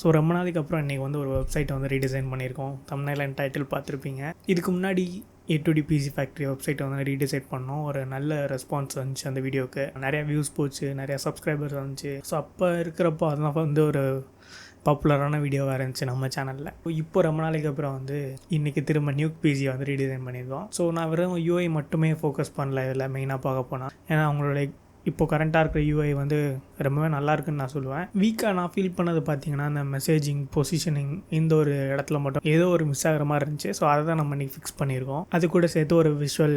So ரொம்ப நாளைக்கு அப்புறம் இன்றைக்கி வந்து ஒரு வெப்சைட்டை வந்து ரீடிசைன் பண்ணியிருக்கோம். தம்ப்நெயில் அண்ட் டைட்டில் பார்த்துருப்பீங்க. இதுக்கு முன்னாடி A2D PC Factory வெப்சைட்டை வந்து ரீடிசைன் பண்ணோம். ஒரு நல்ல ரெஸ்பான்ஸ் வந்துச்சு அந்த வீடியோவுக்கு. நிறையா வியூஸ் போச்சு, நிறையா சப்ஸ்கிரைபர்ஸ் வந்துச்சு. ஸோ அப்போ இருக்கிறப்போ அதெல்லாம் வந்து ஒரு பாப்புலரான வீடியோவாக இருந்துச்சு நம்ம சேனலில். இப்போ ரொம்ப நாளைக்கு அப்புறம் வந்து இன்றைக்கி திரும்ப நியூக் பிசி வந்து ரீடிசைன் பண்ணியிருக்கோம். ஸோ நான் வெறும் UI மட்டுமே ஃபோக்கஸ் பண்ணல இதில் மெயினாக பார்க்க போனால். ஏன்னா அவங்களோட இப்போ கரண்ட்டாக இருக்கிற UI வந்து ரொம்பவே நல்லா இருக்குன்னு நான் சொல்லுவேன். வீக்காக நான் ஃபீல் பண்ணது பார்த்தீங்கன்னா இந்த மெசேஜிங், பொசிஷனிங் இந்த ஒரு இடத்துல மட்டும் ஏதோ ஒரு மிஸ் ஆகிற மாதிரி இருந்துச்சு. ஸோ அதை தான் நம்ம இன்றைக்கி ஃபிக்ஸ் பண்ணியிருக்கோம். அது கூட சேர்த்து ஒரு விஷுவல்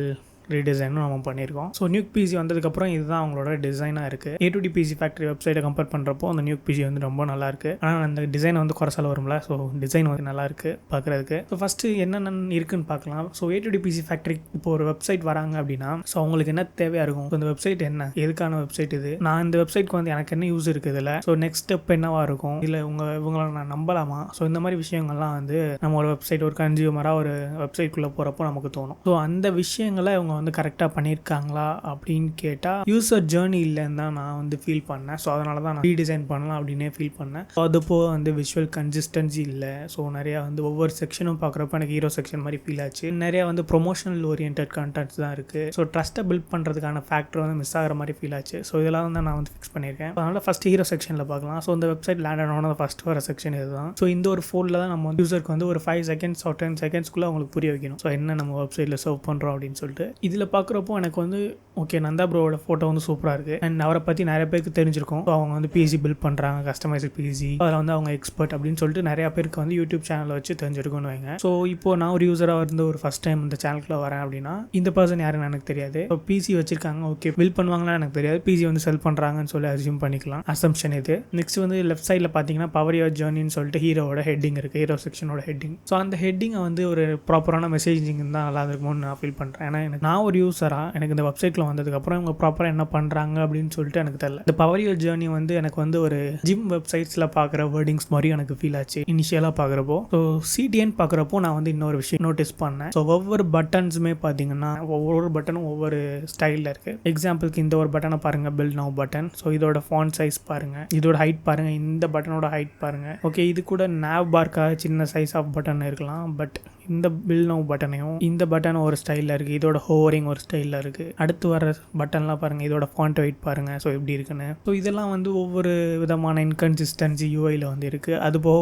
ரீடிசைனும் நம்ம பண்ணியிருக்கோம். ஸோ நியூக் பிசி வந்ததுக்கப்புறம் இதுதான் அவங்களோட டிசைனாக இருக்குது. A2D PC Factory வெப்சைட்டை கம்பேர் பண்ணுறப்போ அந்த நியூக் பிசி வந்து ரொம்ப நல்லாயிருக்கு. ஆனால் அந்த டிசைன் வந்து குறைசால வரும்ல. ஸோ டிசைன் வந்து நல்லாயிருக்கு பார்க்குறதுக்கு. ஸோ ஃபஸ்ட்டு என்னென்ன இருக்குன்னு பார்க்கலாம். ஸோ A2D PC Factory இப்போ ஒரு வெப்சைட் வராங்க அப்படின்னா ஸோ அவங்களுக்கு என்ன தேவையாக இருக்கும், இந்த வெப்சைட் என்ன, எதுக்கான வெப்சைட் இது, நான் இந்த வெப்சைட்க்கு வந்து எனக்கு என்ன யூஸ் இருக்குது இதில், ஸோ நெக்ஸ்ட் ஸ்டெப் என்னவாக இருக்கும், இல்லை இவங்களை நான் நம்பலாமா, ஸோ இந்த மாதிரி விஷயங்கள்லாம் வந்து நம்ம ஒரு வெப்சைட் ஒரு கன்சியூமராக ஒரு வெப்சைட்குள்ளே போகிறப்போ நமக்கு தோணும். ஸோ அந்த விஷயங்களை இவங்க வந்து கரெக்டாக பண்ணியிருக்காங்களா அப்படின்னு கேட்டால் யூசர் ஜேர்னி இல்லைன்னு தான் நான் வந்து ஃபீல் பண்ணேன். ஸோ அதனால தான் நான் ரீடிசைன் பண்ணலாம் அப்படின்னே ஃபீல் பண்ணேன். ஸோ அது போக வந்து விஷுவல் கன்சிஸ்டன்சி இல்லை. ஸோ நிறையா வந்து ஒவ்வொரு செக்ஷனும் பார்க்குறப்ப எனக்கு ஹீரோ செக்ஷன் மாதிரி ஃபீல் ஆச்சு. நிறையா வந்து ப்ரொமோஷனல் ஓரியன்ட் கண்டென்ட்ஸ் தான் இருக்குது. ஸோ ட்ரஸ்ட்டை பில்ட் பண்ணுறதுக்கான ஃபேக்டர் வந்து மிஸ் ஆகிற மாதிரி ஃபீல் ஆச்சு. ஸோ இதெல்லாம் தான் நான் வந்து ஃபிக்ஸ் பண்ணியிருக்கேன். அதனால் ஃபஸ்ட் ஹீரோ செக்ஷனில் பார்க்கலாம். ஸோ இந்த வெப்சைட் லேண்ட் ஆனோட ஃபஸ்ட் வர செக்ஷன் இதுதான். ஸோ இந்த ஒரு ஃபோனில் தான் நம்ம யூசருக்கு வந்து ஒரு 5 செகண்ட்ஸ் ஒரு 10 செகண்ட்ஸ்க்குள்ளே அவங்களுக்கு புரிய வைக்கணும். ஸோ என்ன நம்ம வெப்சைட்டில் சர்வ் பண்ணுறோம் அப்படின்னு சொல்லிட்டு இதில் பார்க்குறப்போ எனக்கு வந்து ஓகே, நந்தா ப்ரோவோட ஃபோட்டோ வந்து சூப்பராக இருக்குது. அண்ட் அவரை பற்றி நிறைய பேருக்கு தெரிஞ்சிருக்கும். ஸோ அவங்க வந்து பிசி பில்ட் பண்ணுறாங்க, கஸ்டமைஸ்டு பிசி, அதில் வந்து அவங்க எக்ஸ்பர்ட் அப்படின்னு சொல்லிட்டு நிறையா பேருக்கு வந்து யூடியூப் சேனலில் வச்சு தெரிஞ்சிருக்கும்னு வைங்க. ஸோ இப்போ நான் ஒரு யூஸராக இருந்து ஒரு ஃபஸ்ட் டைம் இந்த சேனலுக்குள்ள வரேன் அப்படின்னா இந்த பர்சன் யாருன்னு எனக்கு தெரியாது. ஸோ பிசி வச்சிருக்காங்க, ஓகே பில்ட் பண்ணுவாங்களா எனக்கு தெரியாது, பிசி வந்து செல் பண்ணுறாங்கன்னு சொல்லி அசியூம் பண்ணிக்கலாம். அசம்ஷன் இது. நெக்ஸ்ட் வந்து லெஃப்ட் சைடில் பார்த்தீங்கன்னா பவர் யுவர் ஜர்னின்னு சொல்லிட்டு ஹீரோவோட ஹெட்டிங் இருக்குது, ஹீரோ செக்ஷனோட ஹெட்டிங். ஸோ அந்த ஹெட்டிங்கை வந்து ஒரு ப்ராப்பரான மெசேஜிங் தான் நல்லா இருக்கும்னு நான் ஃபீல் பண்ணுறேன். ஏன்னா நான் ஒரு யூஸராக எனக்கு இந்த வெப்சைட்டில் வந்ததுக்கப்புறம் இவங்க ப்ராப்பராக என்ன பண்ணுறாங்க அப்படின்னு சொல்லிட்டு எனக்கு தெரியல. இந்த பவர் யுவர் ஜர்னி வந்து எனக்கு வந்து ஒரு ஜிம் வெப்சைட்ஸில் பார்க்குற வேர்டிங்ஸ் மாதிரி எனக்கு ஃபீல் ஆச்சு இனிஷியலாக பார்க்குறப்போ. ஸோ CTN பார்க்குறப்போ நான் வந்து இன்னொரு விஷயம் நோட்டீஸ் பண்ணேன். ஸோ ஒவ்வொரு பட்டன்ஸுமே பார்த்தீங்கன்னா ஒவ்வொரு பட்டனும் ஒவ்வொரு ஸ்டைலில் இருக்குது. எக்ஸாம்பிளுக்கு இந்த ஒரு பட்டனை பாருங்கள், பில்ட் நவ் பட்டன். ஸோ இதோட ஃபாண்ட் சைஸ் பாருங்கள், இதோட ஹைட் பாருங்கள், இந்த பட்டனோட ஹைட் பாருங்கள். ஓகே, இது கூட nav பார்க்காக சின்ன சைஸ் ஆஃப் பட்டன் இருக்கலாம். பட் இந்த பில் நவ் பட்டனையும் இந்த பட்டன் ஒரு ஸ்டைலில் இருக்குது, இதோட ஹோவரிங் ஒரு ஸ்டைலில் இருக்குது. அடுத்து வர பட்டன்லாம் பாருங்கள், இதோட ஃபாண்ட் வெயிட் பாருங்கள். ஸோ எப்படி இருக்குன்னு. ஸோ இதெல்லாம் வந்து ஒவ்வொரு விதமான இன்கன்சிஸ்டன்சி UIயில் வந்து இருக்குது. அதுபோக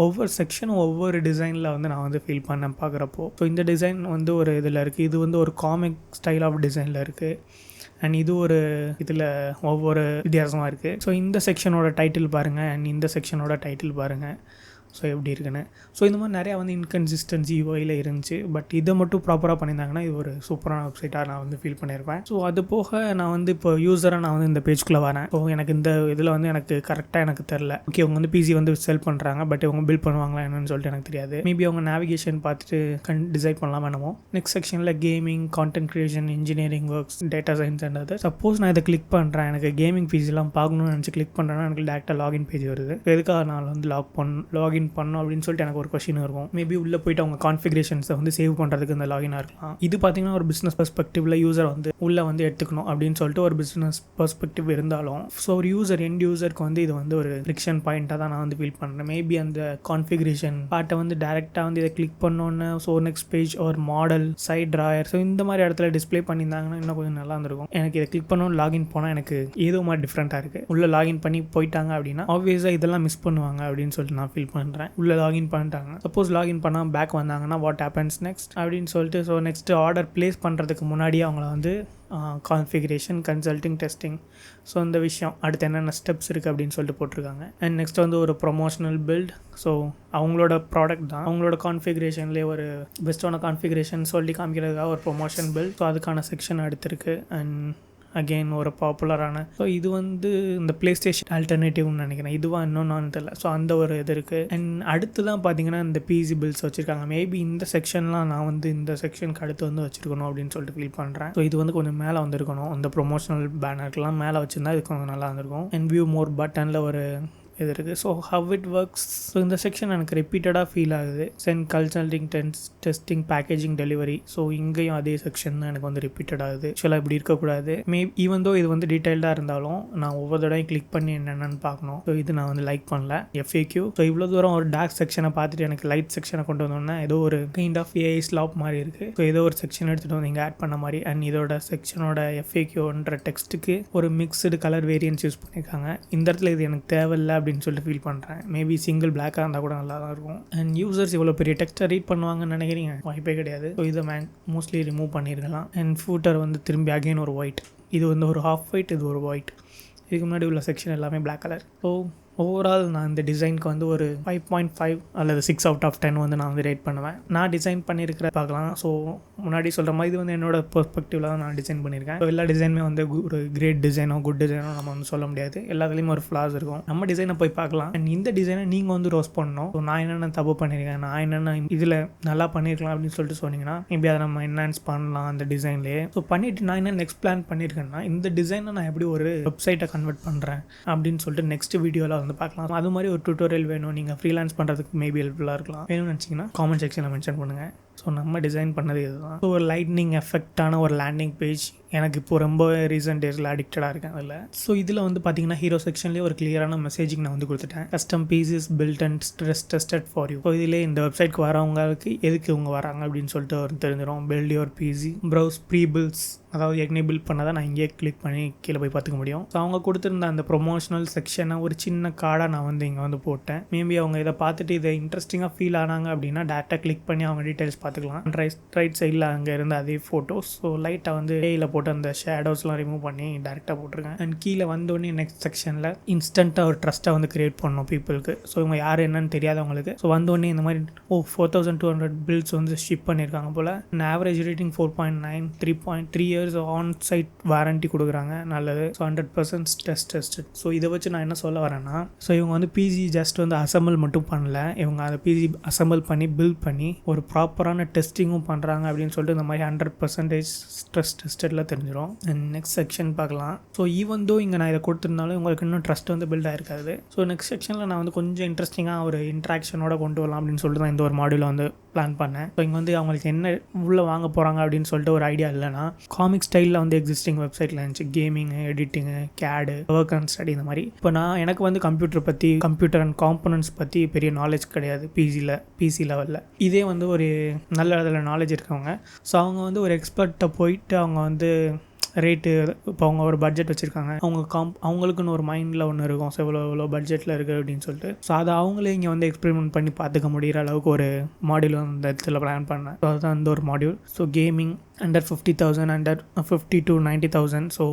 ஒவ்வொரு செக்ஷனும் ஒவ்வொரு டிசைனில் வந்து நான் வந்து ஃபீல் பண்ணேன் பார்க்குறப்போ. ஸோ இந்த டிசைன் வந்து ஒரு இதில் இருக்குது, இது வந்து ஒரு காமிக் ஸ்டைல் ஆஃப் டிசைனில் இருக்குது. அண்ட் இது ஒரு இதில் ஒவ்வொரு வித்தியாசமாக இருக்குது. ஸோ இந்த செக்ஷனோட டைட்டில் பாருங்கள், அண்ட் இந்த செக்ஷனோட டைட்டில் பாருங்கள். ஸோ எப்படி இருக்குன்னு. ஸோ இந்த மாதிரி நிறையா வந்து இன்கன்சிஸ்டன்சி UIயில் இருந்துச்சு. பட் இதை மட்டும் ப்ராப்பராக பண்ணியிருந்தாங்கன்னா இது ஒரு சூப்பரான வெப்சைட்டாக நான் வந்து ஃபீல் பண்ணியிருப்பேன். ஸோ அது போக நான் வந்து இப்போ யூஸராக நான் வந்து இந்த பேஜ்குள்ளே வரேன். ஸோ எனக்கு இந்த இதில் வந்து எனக்கு கரெக்டாக எனக்கு தெரில. ஓகே, அவங்க வந்து பிசி வந்து செல் பண்ணுறாங்க, பட் இவங்க பில்ட் பண்ணுவாங்களா என்னன்னு சொல்லிட்டு எனக்கு தெரியாது. மேபி அவங்க நேவிகேஷன் பார்த்துட்டு டிசைட் பண்ணலாம் வேணுமோ. நெக்ஸ்ட் செக்ஷனில் gaming, content creation, engineering works, data science and அது. சப்போஸ் நான் இதை கிளிக் பண்ணுறேன், எனக்கு கேமிங் பிசிலாம் பார்க்கணும்னு நினச்சி கிளிக் பண்ணுறேன்னா எனக்கு டேரெக்டாக லாகின் பேஜ் வருது. எதுக்காக நான் வந்து லாகின் பண்ணணும் அப்படின்னு சொல்லிட்டு எனக்கு ஒரு கொஸ்டின் இருக்கும். மேபி உள்ளே போயிட்டு அவங்க கான்ஃபிகரேஷன்ஸை வந்து சேவ் பண்ணுறதுக்கு இந்த லாகினாக இருக்கலாம். இது பார்த்தீங்கன்னா ஒரு பிஸ்னஸ் பெர்ஸ்பெக்டிவில் யூசர் வந்து உள்ளே வந்து எடுத்துக்கணும் அப்படின்னு சொல்லிட்டு ஒரு பிஸ்னஸ் பெர்ஸ்பெக்டிவ் இருந்தாலும் ஸோ ஒரு எண்ட் யூசருக்கு வந்து இது வந்து ஒரு ஃப்ரிக்ஷன் பாயிண்ட்டாக தான் நான் வந்து ஃபீல் பண்ணுறேன். மேபி அந்த கான்ஃபிகரேஷன் பார்ட்டை வந்து டேரெக்டாக வந்து இதை கிளிக் பண்ணோன்னு ஸோ நெக்ஸ்ட் பேஜ் ஒரு மாடல், சைட் ட்ராயர், ஸோ இந்த மாதிரி இடத்துல டிஸ்பிளே பண்ணியிருந்தாங்கன்னா இன்னும் கொஞ்சம் நல்லா இருந்திருக்கும். எனக்கு இதை கிளிக் பண்ணணும் லாகின் போனால் எனக்கு ஏதோ மாதிரி டிஃப்ரெண்ட்டாக இருக்குது. உள்ளே லாகின் பண்ணி போயிட்டாங்க அப்படின்னா ஆப்வியஸாக இதெல்லாம் மிஸ் பண்ணுவாங்க அப்படின்னு சொல்லிட்டு நான் ஃபீல் பண்ணுறேன். உள்ளே லாகின் பண்ணிட்டாங்க, சப்போஸ் லாகின் பண்ணால் பேக் வந்தாங்கன்னா வாட் ஹேப்பன்ஸ் நெக்ஸ்ட் அப்படின்னு சொல்லிட்டு ஸோ நெக்ஸ்ட் ஆர்டர் ப்ளேஸ் பண்ணுறதுக்கு முன்னாடியே அவங்கள வந்து கான்ஃபிகரேஷன், கன்சல்டிங், டெஸ்டிங், ஸோ இந்த விஷயம் அடுத்து என்னென்ன ஸ்டெப்ஸ் இருக்குது அப்படின்னு சொல்லிட்டு போட்டிருக்காங்க. அண்ட் நெக்ஸ்ட் வந்து ஒரு ப்ரொமோஷனல் பில்ட். ஸோ அவங்களோட ப்ராடக்ட் தான் அவங்களோட கான்ஃபிகரேஷன்லேயே ஒரு பெஸ்ட்டான கான்ஃபிகரேஷன் சொல்லி காமிக்கிறதுக்காக ஒரு ப்ரொமோஷன் பில்ட். ஸோ அதுக்கான செக்ஷன் அடுத்திருக்கு. அண்ட் அகெயின் ஒரு பாப்புலரான ஸோ இது வந்து இந்த ப்ளே ஸ்டேஷன் ஆல்டர்னேட்டிவ்னு நினைக்கிறேன். இதுவாக இன்னொன்று தெரியல. ஸோ அந்த ஒரு இது இருக்குது. அண்ட் அடுத்து தான் பார்த்தீங்கன்னா இந்த பிசி பில்ஸ் வச்சுருக்காங்க. மேபி இந்த செக்ஷன்லாம் நான் வந்து இந்த செக்ஷனுக்கு அடுத்து வந்து வச்சுருக்கணும் அப்படின்னு சொல்லிட்டு ஃபீல் பண்ணுறேன். ஸோ இது வந்து கொஞ்சம் மேலே வந்திருக்கணும். இந்த ப்ரொமோஷனல் பேனருக்கெலாம் மேலே வச்சுருந்தா இது கொஞ்சம் நல்லா இருந்திருக்கும். அண்ட் வியூ மோர் பட்டனில் ஒரு இது இருக்குது. So how it works. So இந்த செக்ஷன் எனக்கு ரிப்பீட்டடாக ஃபீல் ஆகுது. Send consulting testing packaging delivery. So இங்கேயும் அதே செக்ஷன் தான் எனக்கு வந்து ரிப்பீட்டட் ஆகுது. ஆக்சுவலாக இப்படி இருக்கக்கூடாது. ஈவன் தோ இது வந்து டீட்டெயில்டாக இருந்தாலும் நான் ஒவ்வொரு தடவையும் கிளிக் பண்ணி என்னென்னு பார்க்கணும். ஸோ இது நான் வந்து லைக் பண்ணல. FAQ. ஸோ இவ்வளோ தூரம் ஒரு டார்க் செக்ஷனை பார்த்துட்டு எனக்கு லைட் செக்ஷனை கொண்டு வந்தோன்னா ஏதோ ஒரு கைண்ட் ஆஃப் AI ஸ்லாப் மாதிரி இருக்குது. ஸோ ஏதோ ஒரு செக்ஷன் எடுத்துகிட்டு வந்து இங்கே ஆட் பண்ண மாதிரி. அண்ட் இதோட செக்ஷனோட FAQன்ற டெக்ஸ்ட்டுக்கு ஒரு மிக்ஸ்டு கலர் வேரியன்ஸ் யூஸ் பண்ணியிருக்காங்க. இந்த இடத்துல இது எனக்கு தேவையில்லை அப்படின்னு சொல்லிட்டு ஃபீல் பண்ணுறேன். மேபி சிங்கிள் பிளாக்காக இருந்தால் கூட நல்லா தான் இருக்கும். அண்ட் யூசர்ஸ் இவ்வளோ பெரிய டெக்ஸ்ட்டை ரீட் பண்ணுவாங்கன்னு நினைக்கிறீங்க? வாய்ப்பே கிடையாது. ஸோ இதை மோஸ்ட்லி ரிமூவ் பண்ணியிருக்கலாம். அண்ட் ஃபூட்டர் வந்து திரும்பி அகைன் ஒரு ஒயிட். இது வந்து ஒரு ஹாஃப் ஒயிட், இது ஒரு ஒயிட். இதுக்கு முன்னாடி உள்ள செக்ஷன் எல்லாமே பிளாக் கலர். ஸோ ஓவரால் நான் இந்த டிசைனுக்கு வந்து ஒரு 5.5 அல்லது 6 out of 10 வந்து நான் வந்து ரேட் பண்ணுவேன். நான் டிசைன் பண்ணியிருக்கிற பார்க்கலாம். ஸோ முன்னாடி சொல்கிற மாதிரி இது வந்து என்னோட பெர்ஸ்பெக்டிவில் தான் நான் டிசைன் பண்ணியிருக்கேன். ஸோ எல்லா டிசைனுமே வந்து ஒரு கிரேட் டிசைனோ குட் டிசைனோ நம்ம வந்து சொல்ல முடியாது. எல்லாத்துலேயுமே ஒரு ஃப்ளாஸ் இருக்கும். நம்ம டிசைனை போய் பார்க்கலாம். அண்ட் இந்த டிசைனை நீங்கள் வந்து ரோஸ்ட் பண்ணணும். ஸோ நான் என்னென்ன தப்பு பண்ணியிருக்கேன், நான் என்னென்ன இதில் நல்லா பண்ணியிருக்கலாம் அப்படின்னு சொல்லிட்டு சொன்னீங்கன்னா மேபி அதை நம்ம என்ஹான்ஸ் பண்ணலாம் அந்த டிசைன்லேயே. ஸோ பண்ணிவிட்டு நான் என்ன நெக்ஸ்ட் பிளான் பண்ணியிருக்கேன்னா இந்த டிசைனை நான் எப்படி ஒரு வெப்சைட்டை கன்வெர்ட் பண்ணுறேன் அப்படின்னு சொல்லிட்டு நெக்ஸ்ட் வீடியோவில் வந்து பார்க்கலாம். அது மாதிரி ஒரு டியூட்டோரியல் வேணும், நீங்கள் ஃப்ரீலான்ஸ் பண்ணுறதுக்கு மேபி ஹெல்ப்ஃபுல்லாக இருக்கலாம். வேணும்னு நினச்சிங்கன்னா காமெண்ட் செக்ஷனில் மென்ஷன் பண்ணுங்கள். ஸோ நம்ம டிசைன் பண்ணது இதுதான். ஸோ ஒரு லைட்னிங் எஃபெக்டான ஒரு லேண்டிங் பேஜ் எனக்கு இப்போ ரொம்ப ரீசெண்ட் டேஸில் அடிக்டடாக இருக்கேன் அதில். ஸோ இதில் வந்து பார்த்தீங்கன்னா ஹீரோ செக்ஷன்லேயே ஒரு கிளியரான மெசேஜிங் நான் வந்து கொடுத்துட்டேன். Custom pieces built and stress tested for you. So இதிலே இந்த வெப்சைட்க்கு வரவங்களுக்கு எதுக்கு இவங்க வராங்க அப்படின்னு சொல்லிட்டு ஒரு தெரிஞ்சிடும். Build your PC, browse pre builds, அதாவது ஏற்கனவே பில்ட் பண்ணால் தான் நான் இங்கேயே கிளிக் பண்ணி கீழே போய் பார்த்துக்க முடியும். ஸோ அவங்க கொடுத்துருந்த அந்த ப்ரொமோஷனல் செக்ஷனை ஒரு சின்ன கார்டாக நான் வந்து இங்கே வந்து போட்டேன். மேபி அவங்க இதை பார்த்துட்டு இதை இன்ட்ரெஸ்டிங்காக ஃபீல் ஆனாங்க அப்படின்னா டேரெக்டாக கிளிக் பண்ணி அவங்க டீட்டெயில்ஸ் பார்த்துக்கலாம். ரைட் சைடில் அங்கே இருந்த அதே ஃபோட்டோஸ். ஸோ லைட்டாக வந்து ஏயில் போட்டு அந்த ஷேடோஸ்லாம் ரிமூவ் பண்ணி டேரெக்டாக போட்டிருக்கேன். அண்ட் கீழே வந்தோடனே நெக்ஸ்ட் செக்ஷனில் இன்ஸ்டண்ட்டாக ஒரு ட்ரஸ்ட்டை வந்து கிரியேட் பண்ணணும் பீப்புளுக்கு. ஸோ இவங்க யார் என்னன்னு தெரியாதவங்களுக்கு. ஸோ வந்தோடனே இந்த மாதிரி 4200 பில்ஸ் வந்து ஷிப் பண்ணியிருக்காங்க போல். Average rating 4.9, 3.3 years on site warranty கொடுக்குறாங்க. நல்லது. So 100% tested. ஸோ இதை வச்சு நான் என்ன சொல்ல வரேன்னா, ஸோ இவங்க வந்து பிசி ஜஸ்ட் வந்து அசம்பிள் மட்டும் பண்ணல, இவங்க அதை பிசி அசம்பிள் பண்ணி பில்ட் பண்ணி ஒரு ப்ராப்பரான டெஸ்டிங்கும் பண்ணுறாங்க அப்படின்னு சொல்லிட்டு இந்த மாதிரி 100% ஸ்ட்ரெஸ் டெஸ்டடில் தெரிஞ்சிடும். அண்ட் நெக்ஸ்ட் செக்ஷன் பார்க்கலாம். ஸோ ஈவன் தோ இங்கே நான் இதை கொடுத்துருந்தாலும் உங்களுக்கு இன்னும் ட்ரஸ்ட் வந்து பில்ட் ஆகிருக்காது. ஸோ நெக்ஸ்ட் செக்ஷனில் நான் வந்து கொஞ்சம் இன்ட்ரெஸ்டிங்காக ஒரு இன்ட்ராக்ஷனோட கொண்டு வரலாம் அப்படின்னு சொல்லிட்டு தான் இந்த ஒரு மாடியூலை வந்து பிளான் பண்ணேன். ஸோ இங்கே வந்து அவங்களுக்கு என்ன உள்ளே வாங்க போகிறாங்க அப்படின்னு சொல்லிட்டு ஒரு ஐடியா இல்லைனா காமிக் ஸ்டைலில் வந்து எக்ஸிஸ்டிங் வெப்சைட்டில் இருந்துச்சு. கேமிங்கு, எடிட்டிங்கு, கேடு, ஒர்க் அண்ட் ஸ்டடி இந்த மாதிரி. இப்போ எனக்கு வந்து கம்ப்யூட்டர் அண்ட் காம்பனன்ட்ஸ் பற்றி பெரிய நாலேஜ் கிடையாது பிசி லெவலில். இதே வந்து ஒரு நல்ல அதில் நாலேஜ் இருக்கவங்க. ஸோ அவங்க வந்து ஒரு எக்ஸ்பர்ட்டை போயிட்டு அவங்க வந்து ரேட்டு, இப்போ அவங்க ஒரு பட்ஜெட் வச்சுருக்காங்க, அவங்களுக்குன்னு ஒரு மைண்டில் ஒன்று இருக்கும். ஸோ இவ்வளோ பட்ஜெட்டில் இருக்குது அப்படின்னு சொல்லிட்டு. ஸோ அதை அவங்களே இங்கே வந்து எக்ஸ்பெரிமெண்ட் பண்ணி பார்த்துக்க முடிகிற அளவுக்கு ஒரு மாடியூல் அந்த இடத்துல பிளான் பண்ணேன். ஸோ அதுதான் அந்த ஒரு module. So gaming under 50,000, under 50 to 90,000. So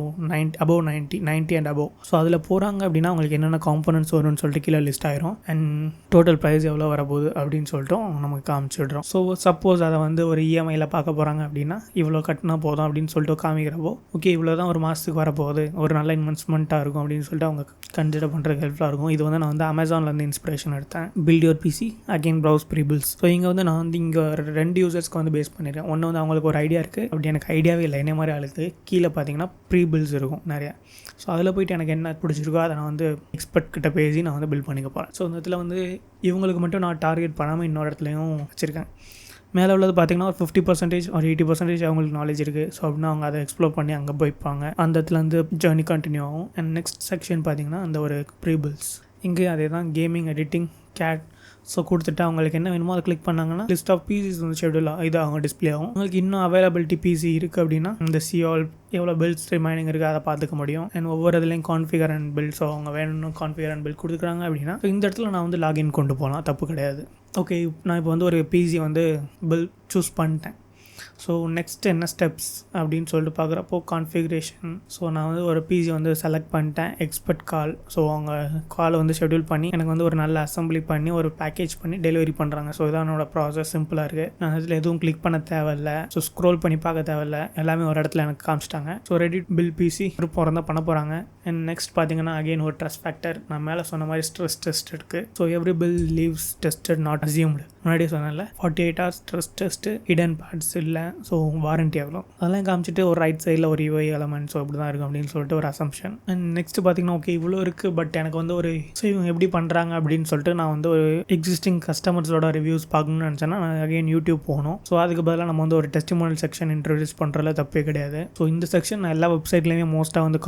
above 90 and above. So அதில் போகிறாங்க அப்படின்னா அவங்களுக்கு என்னென்ன காம்பனன்ட்ஸ் வரும்னு சொல்லிட்டு கீழே லிஸ்ட் ஆயிரும். அண்ட் டோட்டல் ப்ரைஸ் எவ்வளோ வரப்போகுது அப்படின்னு சொல்லிட்டு நமக்கு காமிச்சிடுறோம். ஸோ சப்போஸ் அதை வந்து ஒரு இஎம்ஐயில் பார்க்க போகிறாங்க அப்படின்னா இவ்வளோ கட்டினா போதும் அப்படின்னு சொல்லிட்டு காமிக்கிறப்போ ஓகே இவ்வளோ தான் ஒரு மாதத்துக்கு வரப்போகுது, ஒரு நல்ல இன்வெஸ்ட்மெண்ட்டாக இருக்கும் அப்படின்னு சொல்லிட்டு அவங்க கன்சிடர் பண்ணுறதுக்கு ஹெல்ப்ஃபுல்லாக இருக்கும். இது வந்து நான் வந்து அமேசான்லேருந்து இன்ஸ்பிரேஷன் எடுத்தேன். Build your PC again browse pre builds. So இங்கே வந்து நான் வந்து இங்கே 2 யூசர்ஸ்க்கு வந்து பேஸ் பண்ணியிருக்கேன். ஒன்று வந்து அவங்களுக்கு ஒரு ஐடியா இருக்குது, அப்படி எனக்கு ஐடியாவே இல்லை என்ன மாதிரி ஆளுக்கு. கீழே பார்த்தீங்கன்னா ப்ரீ பில்ஸ் இருக்கும் நிறையா. ஸோ அதில் போய்ட்டு எனக்கு என்ன பிடிச்சிருக்கோ அதை நான் வந்து எக்ஸ்பர்ட் கிட்ட பேசி நான் வந்து பில்ட் பண்ணிக்க போகிறேன். ஸோ இந்த இடத்துல வந்து இவங்களுக்கு மட்டும் நான் டார்கெட் பண்ணாமல் இன்னொரு இடத்துலையும் வச்சுருக்கேன். மேலே உள்ளது பார்த்திங்கன்னா ஒரு 50% ஒரு 80% அவங்களுக்கு நாலேஜ் இருக்குது. ஸோ அப்படின்னா அவங்க அதை எக்ஸ்ப்ளோர் பண்ணி அங்கே போய்ப்பாங்க. அந்த இடத்துல வந்து ஜேர்னி கண்டினியூ ஆகும். அண்ட் நெக்ஸ்ட் செக்ஷன் பார்த்திங்கன்னா அந்த ஒரு ப்ரீ பில்ஸ். இங்கே அதே தான் கேமிங், எடிட்டிங், கேட். ஸோ கொடுத்துட்டு அவங்களுக்கு என்ன வேணுமோ அதை கிளிக் பண்ணாங்கன்னா லிஸ்ட் ஆஃப் பிசிஸ் வந்து ஷெடியூலாக இது அவங்க டிஸ்பிளே ஆகும். உங்களுக்கு இன்னும் அவைலபிலிட்டி பிசி இருக்குது அப்படின்னா இந்த சிஆல் எவ்வளோ பில்ட்ஸ் ரிமைனிங் இருக்குது அதை பார்த்துக்க முடியும். அண்ட் ஒவ்வொரு இதுலேயும் கான்ஃபிகர் அண்ட் பில்ட். ஸோ அவங்க வேணும்னு கான்ஃபிகர் அண்ட் பில்ட் கொடுக்குறாங்க அப்படின்னா இந்த இடத்துல நான் வந்து லாகின் கொண்டு போகலாம், தப்பு கிடையாது. ஓகே, நான் இப்போ வந்து ஒரு பிசி வந்து பில் சூஸ் பண்ணிட்டேன். ஸோ நெக்ஸ்ட் என்ன ஸ்டெப்ஸ் அப்படின்னு சொல்லிட்டு பார்க்குறப்போ கான்ஃபிகரேஷன். ஸோ நான் வந்து ஒரு பிசி வந்து செலக்ட் பண்ணிட்டேன். எக்ஸ்பர்ட் கால். ஸோ அவங்க காலை வந்து ஷெடியூல் பண்ணி எனக்கு வந்து ஒரு நல்ல அசம்பிளி பண்ணி ஒரு பேக்கேஜ் பண்ணி டெலிவரி பண்ணுறாங்க. ஸோ இதான் என்னோட ப்ராசஸ். சிம்பிளாக இருக்குது. நான் இதில் எதுவும் கிளிக் பண்ண தேவையில்ல. ஸோ ஸ்க்ரோல் பண்ணி பார்க்க தேவையில்ல. எல்லாமே ஒரு இடத்துல எனக்கு காமிச்சிட்டாங்க. ஸோ ரெடி பில் பிசி ஒரு பிறந்தா பண்ண போகிறாங்க. அண்ட் நெக்ஸ்ட் பார்த்தீங்கன்னா அகெயின் ஒரு ட்ரஸ்ட் ஃபேக்டர். நான் மேலே சொன்ன மாதிரி ஸ்ட்ரெஸ் டெஸ்ட் இருக்குது. So every bill leaves tested not assumed. முன்னாடியே சொன்னேன்ல 48 hours stress test, hidden parts இல்லை, ஸோ வாரண்ட்டி எவ்வளோ அதெல்லாம் காமிச்சிட்டு ஒரு ரைட் சைடில் ஒரு UI எலமெண்ட் ஸோ அப்படி தான் இருக்கும் அப்படின்னு சொல்லிட்டு ஒரு அசம்ஷன். அண்ட் நெக்ஸ்ட் பார்த்தீங்கன்னா ஓகே இவ்வளோ இருக்குது, பட் எனக்கு வந்து ஒரு ஸோ இவங்க எப்படி பண்ணுறாங்க அப்படின்னு சொல்லிட்டு நான் வந்து ஒரு எக்ஸிஸ்டிங் கஸ்டமர்ஸோட ரிவ்யூஸ் பார்க்கணும்னு நினச்சேன்னா நான் அகைன் யூடியூப் போகணும். ஸோ அதுக்கு பதிலாக நம்ம வந்து ஒரு டெஸ்டிமோனியல் செக்ஷன் இன்ட்ரடியூஸ் பண்ணுறதுல தப்பே கிடையாது. ஸோ இந்த செக்ஷன் நான் எல்லா வெப்சைட்லேயுமே மோஸ்ட்டாக வந்து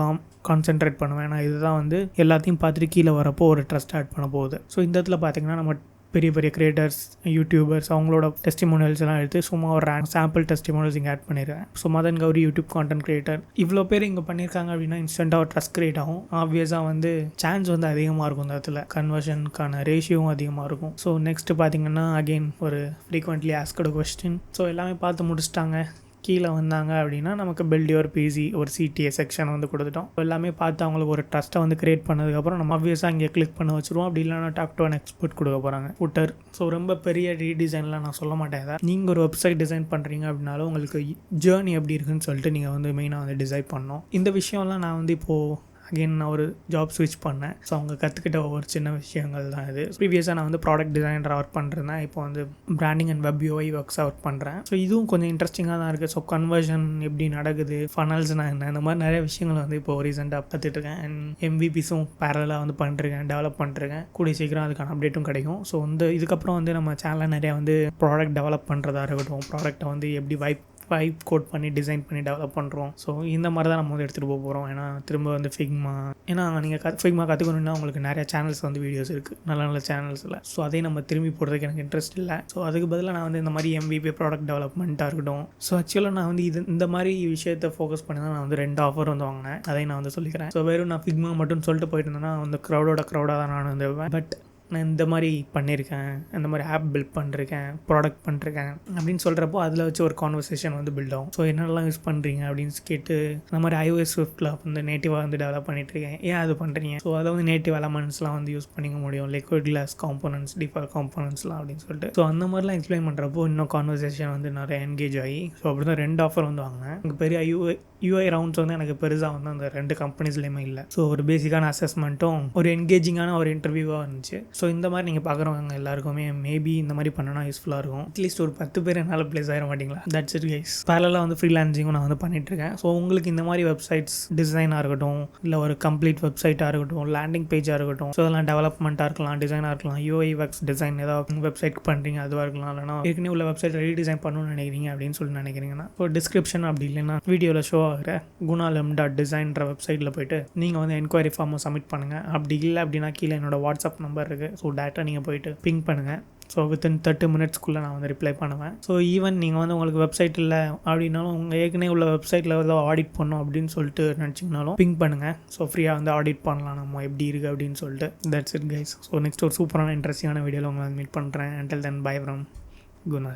கான்சென்ட்ரேட் பண்ணுவேன். நான் இதுதான் வந்து எல்லாத்தையும் பார்த்துட்டு கீழே வரப்போ ஒரு ட்ரஸ்ட் ஆட் பண்ண போகுது. ஸோ இந்த இடத்துல பார்த்தீங்கன்னா நம்ம பெரிய பெரிய கிரியேட்டர்ஸ், யூடியூபர்ஸ் அவங்களோட டெஸ்டிமோனியல்ஸ் எல்லாம் எடுத்து சும்மா ஒரு சாம்பிள் டெஸ்டிமோனியல்ஸ் இங்கே ஆட் பண்ணிடுறேன். So Madhan Gowri YouTube content creator இவ்வளோ பேர் இங்கே பண்ணியிருக்காங்க அப்படின்னா இன்ஸ்டண்ட்டாக ஒரு ட்ரஸ்ட் கிரியேட் ஆகும். ஆப்வியஸாக வந்து சான்ஸ் வந்து அதிகமாக இருக்கும், இந்த இடத்துல கன்வர்ஷனுக்கான ரேஷியோவும் அதிகமாக இருக்கும். ஸோ நெக்ஸ்ட் பார்த்தீங்கன்னா அகெயின் ஒரு ஃப்ரீக்வெண்ட்லி ஆஸ்கடு கொஸ்டின். ஸோ எல்லாமே பார்த்து முடிச்சிட்டாங்க. கீழே வந்தாங்க அப்படின்னா நமக்கு பில்ட் யுவர் பிசி ஒரு CTA செக்ஷன் வந்து கொடுத்துட்டோம். எல்லாமே பார்த்து அவங்களுக்கு ஒரு ட்ரஸ்ட்டை வந்து கிரியேட் பண்ணதுக்கப்புறம் நம்ம ஆப்வியஸாக இங்கே கிளிக் பண்ண வச்சுருவோம். அப்படி இல்லைனா டாப் டு அன் எக்ஸ்போர்ட் கொடுக்க போகிறாங்க ஃபுட்டர். ஸோ ரொம்ப பெரிய ரீடிசைன்லாம் நான் சொல்ல மாட்டேன். நீங்கள் ஒரு வெப்சைட் டிசைன் பண்ணுறீங்க அப்படின்னாலும் உங்களுக்கு ஜேர்னி எப்படி இருக்குன்னு சொல்லிட்டு நீங்கள் வந்து மெயினாக வந்து டிசைன் பண்ணணும். இந்த விஷயம்லாம் நான் வந்து இப்போது அகெயின் நான் ஒரு ஜாப் ஸ்விட்ச் பண்ணேன். ஸோ அவங்க கற்றுக்கிட்ட ஒவ்வொரு சின்ன விஷயங்கள் தான் இது. ப்ரீவியஸாக நான் வந்து ப்ராடக்ட் டிசைனராக ஒர்க் பண்ணுறேன். இப்போ வந்து பிராண்டிங் அண்ட் வெப் UI ஒர்க்ஸாக ஒர்க் பண்ணுறேன். ஸோ இதுவும் கொஞ்சம் இன்ட்ரெஸ்டிங்காக தான் இருக்குது. ஸோ கன்வர்ஷன் எப்படி நடக்குது, ஃபனல்ஸ்னால் என்ன, இந்த மாதிரி நிறைய விஷயங்கள் வந்து இப்போ ரீசெண்டாக பார்த்துட்ருக்கேன். அண்ட் MVPஸும் பேரலாக வந்து பண்ணிருக்கேன், டெவலப் பண்ணிருக்கேன். கூடிய சீக்கிரம் அதுக்கான அப்டேட்டும் கிடைக்கும். ஸோ வந்து இதுக்கப்புறம் வந்து நம்ம சேனலில் நிறையா வந்து ப்ராடக்ட் டெவலப் பண்ணுறதா இருக்கட்டும், ப்ராடக்ட்டை வந்து எப்படி வைப் கோட் பண்ணி டிசைன் பண்ணி டெவலப் பண்ணுறோம். ஸோ இந்த மாதிரி தான் நம்ம வந்து எடுத்துகிட்டு போக போகிறோம். ஏன்னா திரும்ப வந்து ஃபிக்மா, ஏன்னா நீங்கள் ஃபிக்மா கற்றுக்கணுன்னா உங்களுக்கு நிறைய சேனல்ஸ் வந்து வீடியோஸ் இருக்குது, நல்ல நல்ல சேனல்ஸில். ஸோ அதையும் நம்ம திரும்பி போடுறதுக்கு எனக்கு இன்ட்ரெஸ்ட் இல்லை. ஸோ அதுக்கு பதிலாக நான் வந்து இந்த மாதிரி MVP ப்ராடக்ட் டெவலப்மெண்ட்டாக இருக்கட்டும். ஸோ ஆக்சுவலாக நான் வந்து இந்த மாதிரி விஷயத்தை ஃபோக்கஸ் பண்ணி தான் நான் வந்து 2 ஆஃபர் வந்து வாங்கினேன். அதையும் நான் வந்து சொல்லிக்கிறேன். ஸோ வெறும் நான் ஃபிக்மா மட்டும் சொல்லிட்டு போயிட்டு இருந்தேன்னா அந்த க்ரௌடாக தான் நான் வந்து பட் நான் இந்த மாதிரி பண்ணியிருக்கேன், இந்த மாதிரி ஆப் பில்ட் பண்ணிருக்கேன், ப்ராடக்ட் பண்ணிருக்கேன் அப்படின்னு சொல்கிறப்போ அதில் வச்சு ஒரு கான்வர்சேஷன் வந்து பில்ட் ஆகும். ஸோ என்னெல்லாம் யூஸ் பண்ணுறீங்க அப்படின்னு கேட்டு இந்த மாதிரி iOS Swiftல வந்து நேட்டிவாக வந்து டெவலப் பண்ணிட்டுருக்கேன், ஏன் அது பண்ணுறீங்க, ஸோ அதை வந்து நேட்டிவ் எலமெண்ட்ஸ்லாம் வந்து யூஸ் பண்ணிக்க முடியும், லிக்விட் கிளாஸ் காம்போனன்ட்ஸ், டிஃபால்ட் காம்போனன்ட்ஸ்லாம் அப்படின்னு சொல்லிட்டு. ஸோ அந்த மாதிரிலாம் எக்ஸ்பிளைன் பண்ணுறப்போ இன்னும் கான்வர்சேஷன் வந்து நிறைய என்கேஜ் ஆகி ஸோ அப்படி தான் 2 ஆஃபர் வந்து வாங்கினேன். எனக்கு பெரிய UI ரவுண்ட்ஸ் வந்து எனக்கு பெருசாக வந்து அந்த 2 கம்பெனிஸ்லேயுமே இல்லை. ஸோ ஒரு பேசிக்கான அசஸ்மெண்ட்டும் ஒரு என்கேஜிங்கான ஒரு இன்டர்வியூவாக இருந்துச்சு. ஸோ இந்த மாதிரி நீங்கள் பார்க்குறவங்க எல்லாருக்குமே மேபி இந்த மாதிரி பண்ணனா யூஸ்ஃபுல்லாக இருக்கும். அட்லீஸ்ட் ஒரு 10 பேர் என்னால் ப்ளேஸ் ஆகிட மாட்டிங்களா? That's it guys. பேரலாக வந்து ஃப்ரீலான்சிங்கும் நான் வந்து பண்ணிட்டுருக்கேன். ஸோ உங்களுக்கு இந்த மாதிரி வெப்சைட்ஸ் டிசைனாக இருக்கட்டும், இல்லை ஒரு கம்ப்ளீட் வெப்சைட்டாக இருக்கட்டும், லேண்டிங் பேஜாக இருக்கட்டும், ஸோ அதெல்லாம் டெவலப்மெண்ட்டாக இருக்கலாம், டிசைனாக இருக்கலாம், UI UX டிசைன் ஏதாவது வெப்சைட் பண்ணுறீங்க அதுவாக இருக்கலாம், இல்லைனா ஏற்கனவே உள்ள வெப்சைட் ரீடிசைன் பண்ணணும்னு நினைக்கிறீங்க அப்படின்னு சொல்லி நினைக்கிறீங்கன்னா ஸோ டிஸ்கிரிப்ஷன் அப்படி இல்லைன்னா வீடியோவில் ஷோ ஆகிற gunalam.design வெப்சைட்டில் போய்ட்டு நீங்கள் வந்து என்கொயரி ஃபார்மை சப்மிட் பண்ணுங்கள். அப்படி இல்லை அப்படின்னா கீழே என்னோட வாட்ஸ்அப் நம்பர் இருக்குது. ஸோ டேரெக்டாக நீங்கள் போய்ட்டு பிங் பண்ணுங்கள். ஸோ வித்தின் 30 மினிட்ஸ்க்குள்ளே நான் வந்து ரிப்ளை பண்ணுவேன். ஸோ ஈவன் நீங்கள் வந்து உங்களுக்கு வெப்சைட் இல்லை அப்படின்னாலும் உங்கள் ஏற்கனவே உள்ள வெப்சைட்டில் ஏதோ ஆடிட் பண்ணணும் அப்படின்னு சொல்லிட்டு நினச்சிங்கனாலும் பிங் பண்ணுங்கள். ஸோ ஃப்ரீயாக வந்து ஆடிட் பண்ணலாம் நம்ம எப்படி இருக்குது அப்படின்னு சொல்லிட்டு. That's it guys. So next ஒரு சூப்பரான இன்ட்ரெஸ்டிங்கான வீடியோவில் உங்களை மீட் பண்ணுறேன். Until then by from Guna.